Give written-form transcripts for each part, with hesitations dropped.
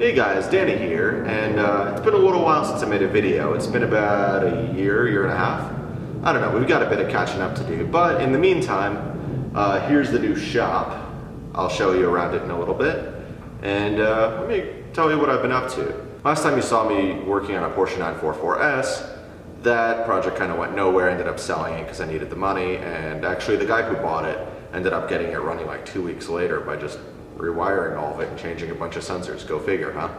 Hey guys, Danny here, and it's been a little while since I made a video. It's been about a year and a half. I don't know, we've got a bit of catching up to do, but in the meantime, here's the new shop. I'll show you around it in a little bit, and let me tell you what I've been up to. Last time you saw me working on a Porsche 944S, that project kind of went nowhere, ended up selling it because I needed the money, and actually the guy who bought it ended up getting it running like 2 weeks later by just rewiring all of it and changing a bunch of sensors. Go figure, huh?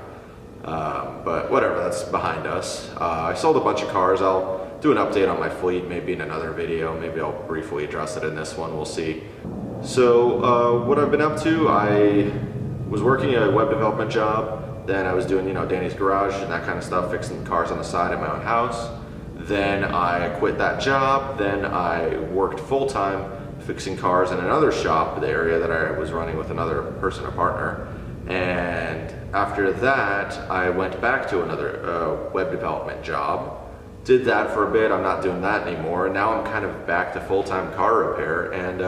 But whatever, that's behind us. I sold a bunch of cars. I'll do an update on my fleet maybe in another video. Maybe I'll briefly address it in this one, we'll see. So what I've been up to, I was working a web development job, then I was doing, Danny's garage and that kind of stuff, fixing cars on the side at my own house. Then I quit that job, then I worked full-time fixing cars in another shop, the area that I was running with another person, a partner. And after that, I went back to another web development job. Did that for a bit, I'm not doing that anymore. Now I'm kind of back to full-time car repair. And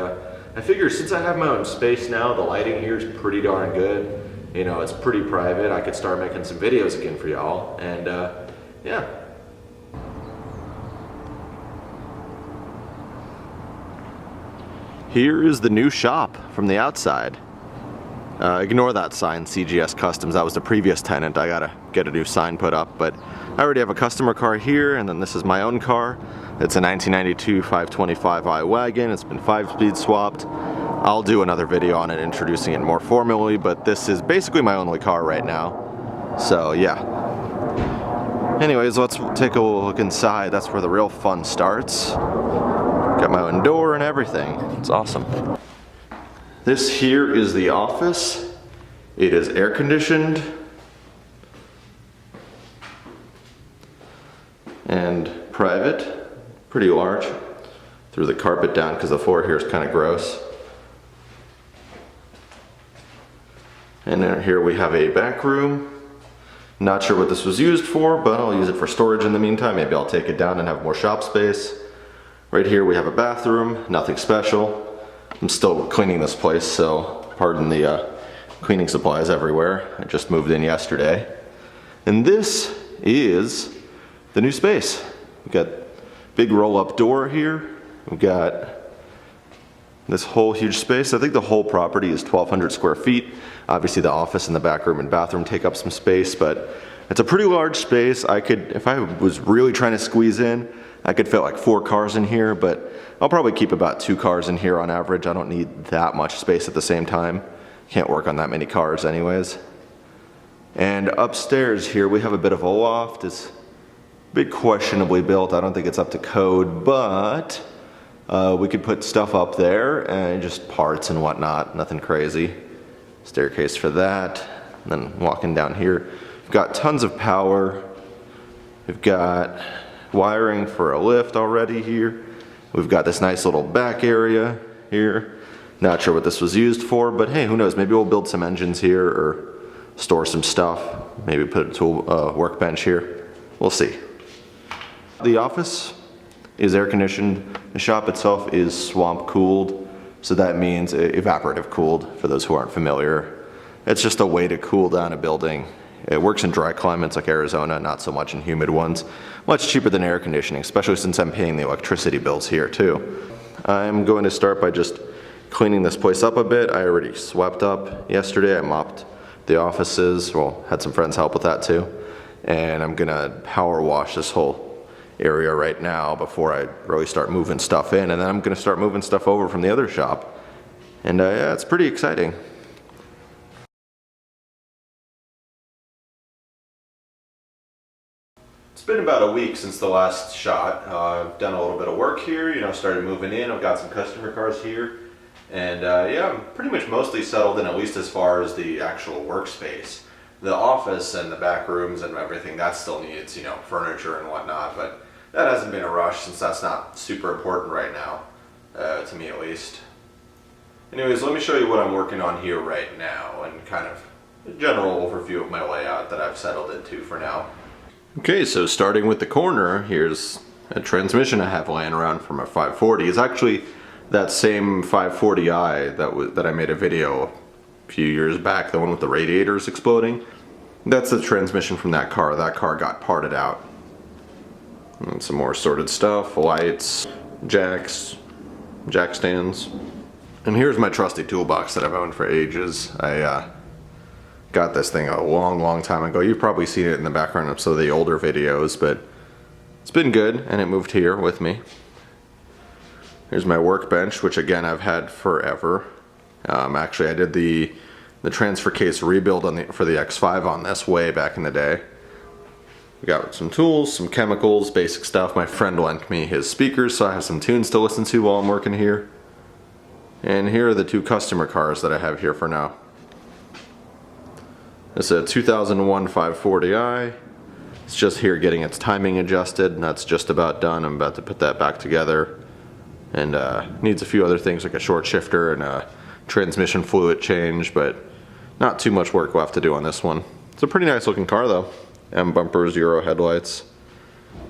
I figure since I have my own space now, the lighting here is pretty darn good. It's pretty private. I could start making some videos again for y'all. And yeah. Here is the new shop from the outside. Ignore that sign, CGS Customs. That was the previous tenant. I gotta get a new sign put up, but I already have a customer car here, and then this is my own car. It's a 1992 525i wagon. It's been 5-speed swapped. I'll do another video on it introducing it more formally, but this is basically my only car right now. So yeah. Anyways, let's take a look inside. That's where the real fun starts. Got my own door and everything. It's awesome. This here is the office. It is air conditioned and private, pretty large. Threw the carpet down because the floor here is kind of gross. And then here we have a back room. Not sure what this was used for, but I'll use it for storage in the meantime. Maybe I'll take it down and have more shop space. Right here we have a bathroom, nothing special. I'm still cleaning this place, so pardon the cleaning supplies everywhere. I just moved in yesterday. And this is the new space. We've got big roll-up door here. We've got this whole huge space. I think the whole property is 1,200 square feet. Obviously the office and the back room and bathroom take up some space, but it's a pretty large space. I could, if I was really trying to squeeze in, I could fit like 4 cars in here, but I'll probably keep about 2 cars in here on average. I don't need that much space at the same time. Can't work on that many cars anyways. And upstairs here we have a bit of a loft. It's a bit questionably built. I don't think it's up to code, but we could put stuff up there and just parts and whatnot, nothing crazy. Staircase for that. And then walking down here, we've got tons of power. We've got wiring for a lift already here. We've got this nice little back area here. Not sure what this was used for, but hey, who knows? Maybe we'll build some engines here or store some stuff. Maybe put a tool workbench here. We'll see. The office is air conditioned. The shop itself is swamp cooled, so that means evaporative cooled for those who aren't familiar. It's just a way to cool down a building. It works in dry climates like Arizona, not so much in humid ones. Much cheaper than air conditioning, especially since I'm paying the electricity bills here too. I'm going to start by just cleaning this place up a bit. I already swept up yesterday. I mopped the offices, well, had some friends help with that too. And I'm gonna power wash this whole area right now before I really start moving stuff in. And then I'm gonna start moving stuff over from the other shop. And yeah, it's pretty exciting. It's been about a week since the last shot. I've done a little bit of work here, started moving in. I've got some customer cars here. And yeah, I'm pretty much mostly settled in, at least as far as the actual workspace. The office and the back rooms and everything, that still needs, furniture and whatnot, but that hasn't been a rush since that's not super important right now, to me at least. Anyways, let me show you what I'm working on here right now and kind of a general overview of my layout that I've settled into for now. Okay, so starting with the corner, here's a transmission I have laying around from a 540. It's actually that same 540i that I made a video a few years back, the one with the radiators exploding. That's the transmission from that car. That car got parted out. And some more sorted stuff, lights, jacks, jack stands. And here's my trusty toolbox that I've owned for ages. I got this thing a long time ago. You've probably seen it in the background of some of the older videos, but it's been good, and it moved here with me. Here's my workbench, which again I've had forever. Actually, I did the transfer case rebuild for the X5 on this way back in the day. We got some tools, some chemicals, basic stuff. My friend lent me his speakers, so I have some tunes to listen to while I'm working here. And here are the two customer cars that I have here for now. It's a 2001 540i. It's just here getting its timing adjusted, and that's just about done. I'm about to put that back together. And needs a few other things like a short shifter and a transmission fluid change, but not too much work left to do on this one. It's a pretty nice looking car though. M bumpers, Euro headlights.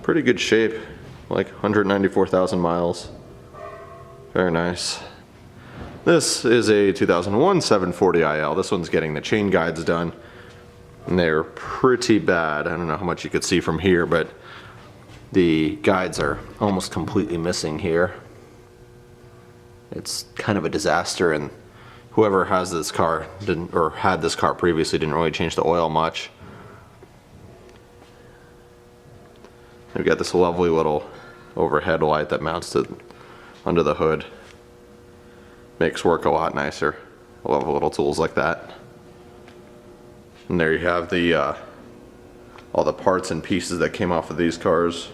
Pretty good shape, like 194,000 miles. Very nice. This is a 2001 740iL. This one's getting the chain guides done. And they're pretty bad. I don't know how much you could see from here, but the guides are almost completely missing here. It's kind of a disaster, and whoever has this car had this car previously didn't really change the oil much. We've got this lovely little overhead light that mounts to under the hood. Makes work a lot nicer. I love little tools like that. And there you have the all the parts and pieces that came off of these cars.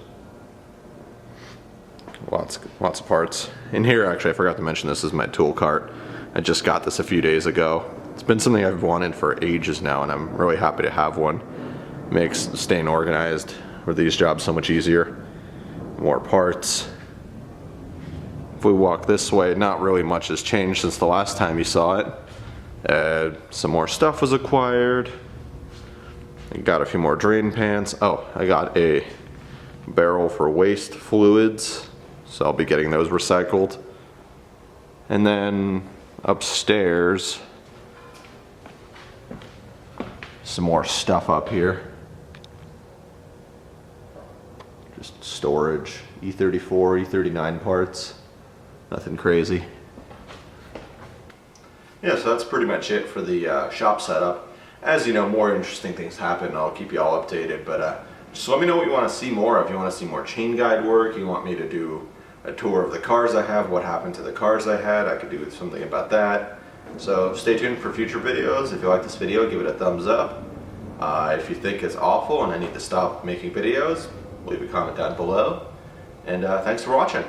Lots of parts. In here, actually, I forgot to mention, this is my tool cart. I just got this a few days ago. It's been something I've wanted for ages now, and I'm really happy to have one. Makes staying organized for these jobs so much easier. More parts. If we walk this way, not really much has changed since the last time you saw it. Some more stuff was acquired. I got a few more drain pans. Oh, I got a barrel for waste fluids, so I'll be getting those recycled. And then upstairs, some more stuff up here. Just storage, E34, E39 parts. Nothing crazy. Yeah, so that's pretty much it for the shop setup. As you know, more interesting things happen. I'll keep you all updated, but just let me know what you want to see more of. You want to see more chain guide work, you want me to do a tour of the cars I have, what happened to the cars I had, I could do something about that. So stay tuned for future videos. If you like this video, give it a thumbs up. If you think it's awful and I need to stop making videos, leave a comment down below. And thanks for watching.